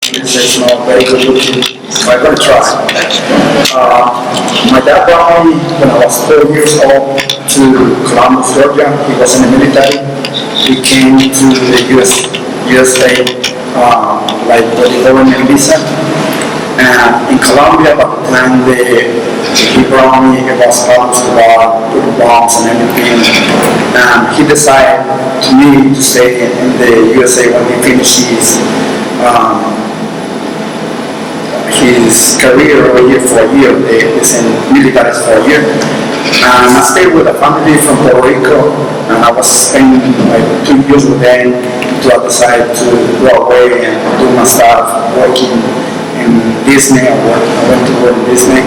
This is not very good looking, so I'm going to try. My dad brought me when I was 4 years old to Columbus, Georgia. He was in the military. He came to the USA like with the government visa. And in Colombia, by the time he brought me, it was about to put the bombs and everything. And he decided to me to stay in the USA when he finished his career over here for a year. He's in military for a year. And I stayed with a family from Puerto Rico, and I was spending like 2 years with them until I decided to go away and do my stuff, working in Disney. I went to work in Disney.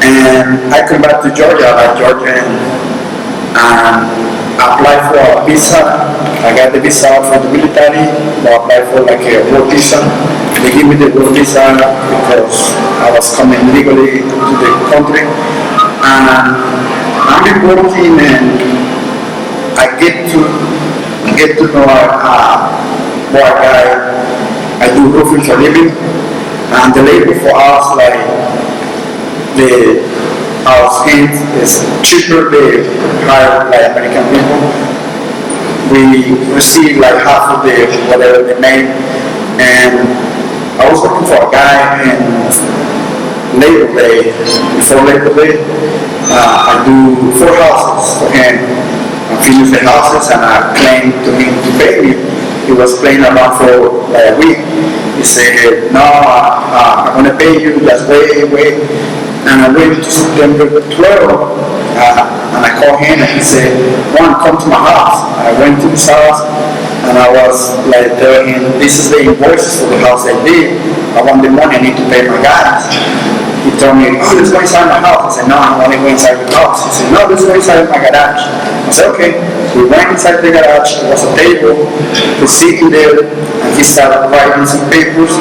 And I come back to Georgia, like Georgia, and I applied for a visa. I got the visa from the military. I applied for like a work visa. They gave me the work visa because I was coming legally to the country. And I've been working, and I get to know what I do roofing for a living. And the labor for us, like our skins is cheaper. They hire like American people. We receive like half of the whatever they make. And I was looking for a guy in Labor Day. Before Labor Day, I do 4 houses for him. I finish the houses and I claim to him to pay me. He was playing around for like a week. He said, no, I'm going to pay you, just wait. And I waited to September 12, and I called him and he said, Juan, come to my house. I went to his house and I was like telling him, this is the invoices for the house I did. I want the money, I need to pay my guys. He told me, oh, let's go inside my house. I said, no, I want to go inside your house. He said, no, let's go inside my garage. I said, okay. We went inside the garage. There was a table. He's sitting there, and he started writing some papers,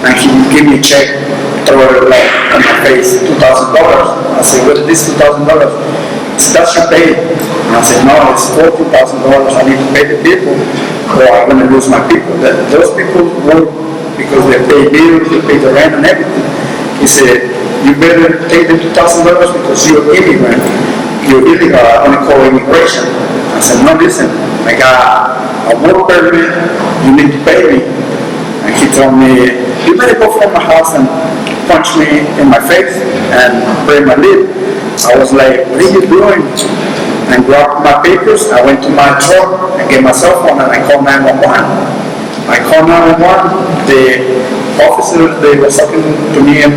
and he gave me a check, throw it like on my face, $2,000. I said, what is this $2,000? He said, that's your pay. And I said, no, it's $14,000. I need to pay the people, or I'm going to lose my people. Those people work because they pay bills, they pay the rent and everything. He said, you better take the $2,000 because you're an immigrant. You're illegal, I'm going to call immigration. I said, no, listen, I got a work permit, you need to pay me. And he told me, you better go from my house and punch me in my face and break my lip. I was like, what are you doing? And grabbed my papers, I went to my truck and gave my cell phone and I called 911. I called 911, the officer, they were talking to me in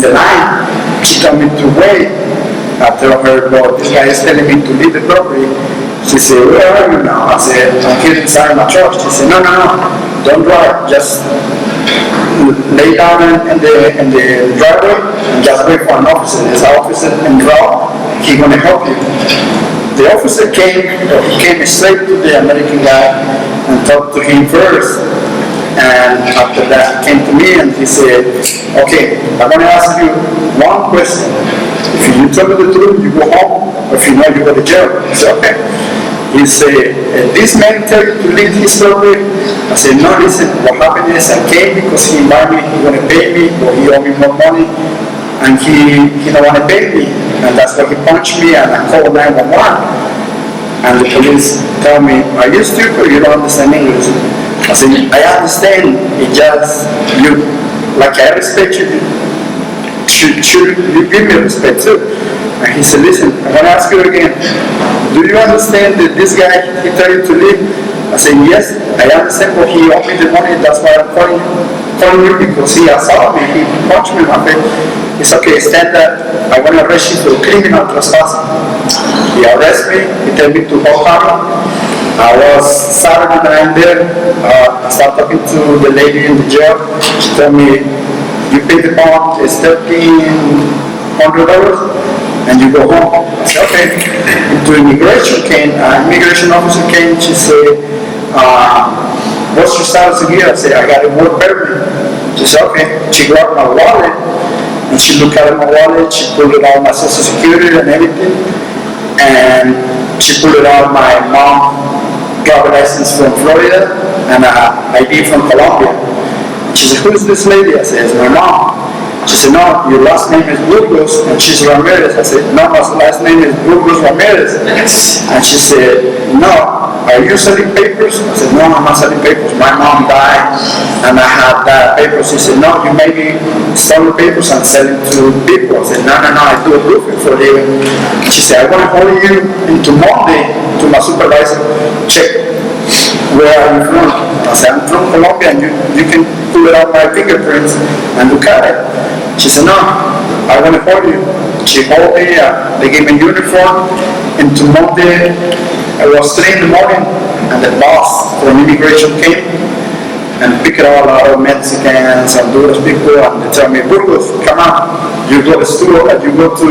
the line. She told me to wait. I told her, well, this guy is telling me to leave the property. She said, where are you now? I said, I'm here inside my truck. She said, no, don't drive. Just lay down in the driveway and just wait for an officer. There's an officer in draw. He's going to help you. The officer came straight to the American guy and talked to him first. And after that, he came to me and he said, okay, I'm going to ask you one question. If you tell me the truth, you go home. Or if you know, you go to jail. I said, okay. He said, this man tell you to leave his property? I said, no, listen, what happened is I came because he invited me, he want to pay me, or he owe me more money, and he don't want to pay me. And that's why he punched me and I called 911. And the police tell me, are you stupid? You don't understand English. I said, I understand. It just, like I respect you, should you give me respect too? And he said, listen, I'm going to ask you again. Do you understand that this guy, he told you to leave? I said, yes, I understand, but he owed me the money. That's why I'm calling you because he assaulted me. He punched me in my face. It's okay, stand there. I'm going to arrest you for criminal trespassing. He arrested me. He told me to hold on. I was Saturday night there. I started talking to the lady in the jail. She told me, you pay the bond, it's $1,300, and you go home. I said, okay. The immigration officer came. She said, what's your status here? I said, I got a work permit. She said, okay. She grabbed my wallet, and she looked at my wallet. She pulled out my social security and everything, and she pulled out my mom's driver's license from Florida and an ID from Colombia. She said, who is this lady? I said, it's my mom. She said, no, your last name is Burgos, and she's Ramirez. I said, no, my last name is Burgos Ramirez. And she said, no, are you selling papers? I said, no, I'm not selling papers. My mom died, and I have that papers. She said, no, you may be selling papers and selling to people. I said, no, I do a roofing for a living. She said, I want to hold you into Monday to my supervisor, check. Where are you from? I said, I'm from Colombia, and you can pull it out my fingerprints and look at it. She said, no, I want to hold you. She hold me, they gave me a uniform. Into Monday, it was 3 in the morning, and the boss from immigration came and picked all our Mexicans and Honduras people, and they tell me, Burgos, come on, you go to Stewart, you go to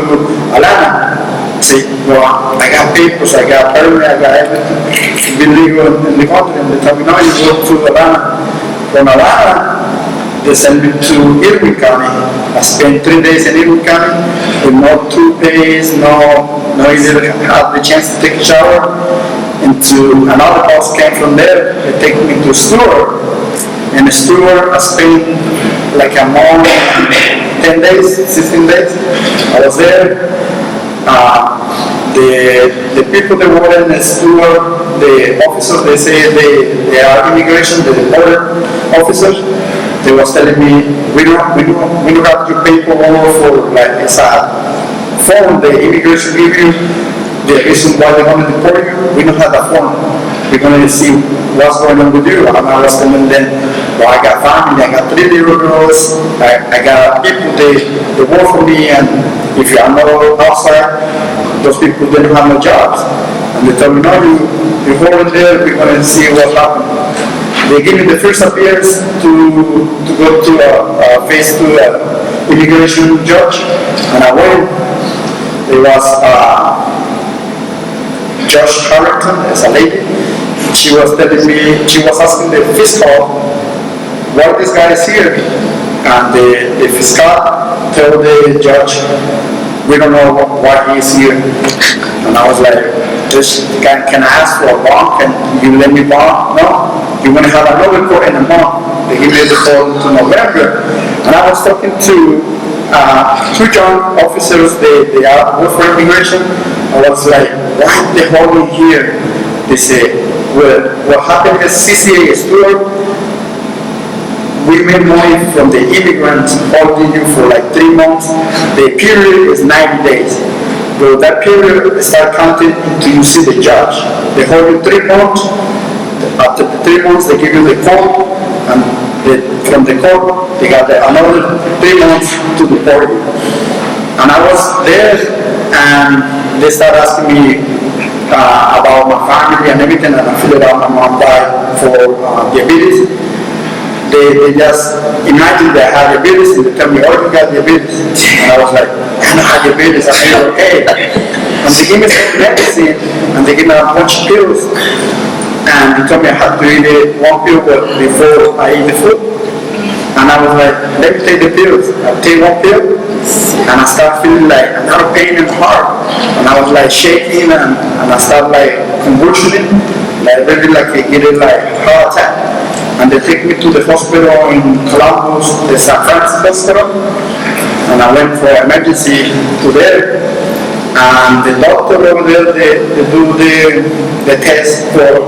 Atlanta. Say, well, I got papers, I got permit, I got everything, been legal in the country, and they tell me, no, you go to Atlanta. From Atlanta, they sent me to Irwin County. I spent 3 days in Irwin County with no toothpaste, no even had the chance to take a shower. Into another bus came from there, they take me to Stewart. In Stewart, I spent like a month, 10 days, 16 days. I was there. The people that were in the Stewart, the officers, they say they are immigration, the deported officers. They was telling me, we don't have to pay for like it's a form the immigration give you, the reason why they're going to deport you. We don't have that form. We're going to see what's going on with you. And I was telling them, well, I got family, I got 3 little girls, I got people they work for me, and if you are not outside, those people they don't have no jobs. And they tell me, no, you hold it there, we're going to see what's happening. They give me the first appearance to go to a face to immigration judge, and I went. There was Judge Harrington, as a lady. She was telling me, she was asking the fiscal, why this guy is here? And the fiscal told the judge, we don't know why he is here. And I was like, can I ask for a bond? Can you let me bond? No. You're going to have another court in a month. They give me the court to November. And I was talking to 2 young officers, they are work for immigration. I was like, why they hold me here? They say, well, what happened is CCA Stewart, we made money from the immigrants holding you for like 3 months. The period is 90 days. But that period start counting until you see the judge. They hold you 3 months. After the 3 months, they give you the court, and from the court, they got another 3 months to deport you. And I was there, and they started asking me about my family and everything, and I figured out my mom died for diabetes. They just imagine that I had diabetes, and they tell me, oh, you got diabetes. And I was like, I don't have diabetes, I feel okay. And they give me some medicine, and they give me a bunch of pills. And they told me I had to eat 1 pill before I eat the food. And I was like, let me take the pills. I take 1 pill, and I start feeling like a lot of pain in the heart. And I was like shaking, and I started like convulsioning, like really like getting like heart attack. And they take me to the hospital in Columbus, the San Francisco hospital. And I went for emergency to there. And the doctor over there, they do the test for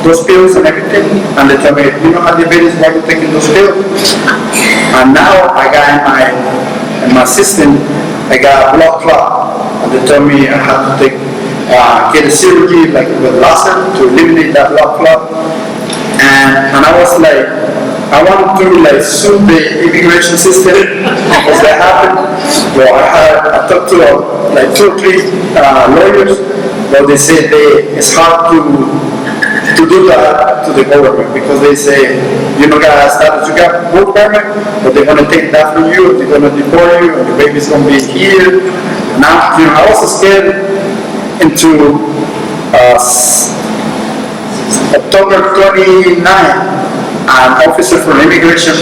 those pills and everything. And they tell me, you don't have diabetes, why are you taking those pills? And now I got in my system, I got a blood clot. And they told me I have to get a surgery like with laser to eliminate that blood clot. And I was like, I wanted to like sue the immigration system because that happened. Well, I talked to like 2 or 3 lawyers, but they said it's hard to do that to the government because they say you got status, you got work permit, but they're gonna take that from you, they're gonna deport you, and the baby's gonna be here. Now, I was scared into October 29, an officer from immigration,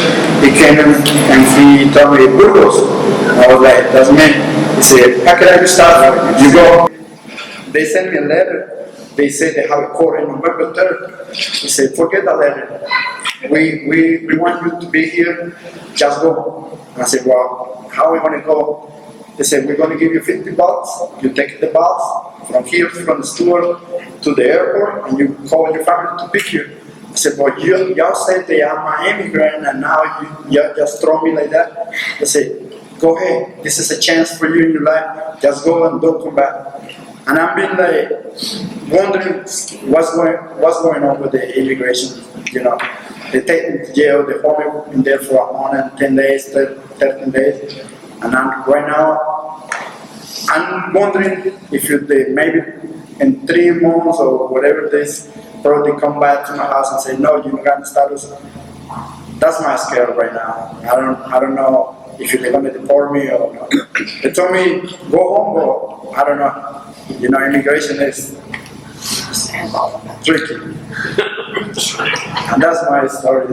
he came and he told me, Burgos. I was like, that's me. He said, how can I start? You go. They sent me a letter. They said they have a court on November 3rd. He said, forget that letter. we want you to be here, just go. And I said, well, how are we going to go? They said, we're going to give you $50. You take the bus from here, from Stewart to the airport, and you call your family to pick you. I said, well, y'all said they are my immigrant, and now you just throw me like that. They said, go ahead. This is a chance for you in your life. Just go and don't come back. And I've been like wondering what's going on with the immigration. You know, they take me to jail. They hold me in there for 110 days, 13 days. And right now, I'm wondering if they maybe in 3 months or whatever this, probably come back to my house and say, no, you don't got the status. That's my scare right now. I don't know if they're going to deport me or not. They told me, go home, but I don't know. You know, immigration is tricky. And that's my story.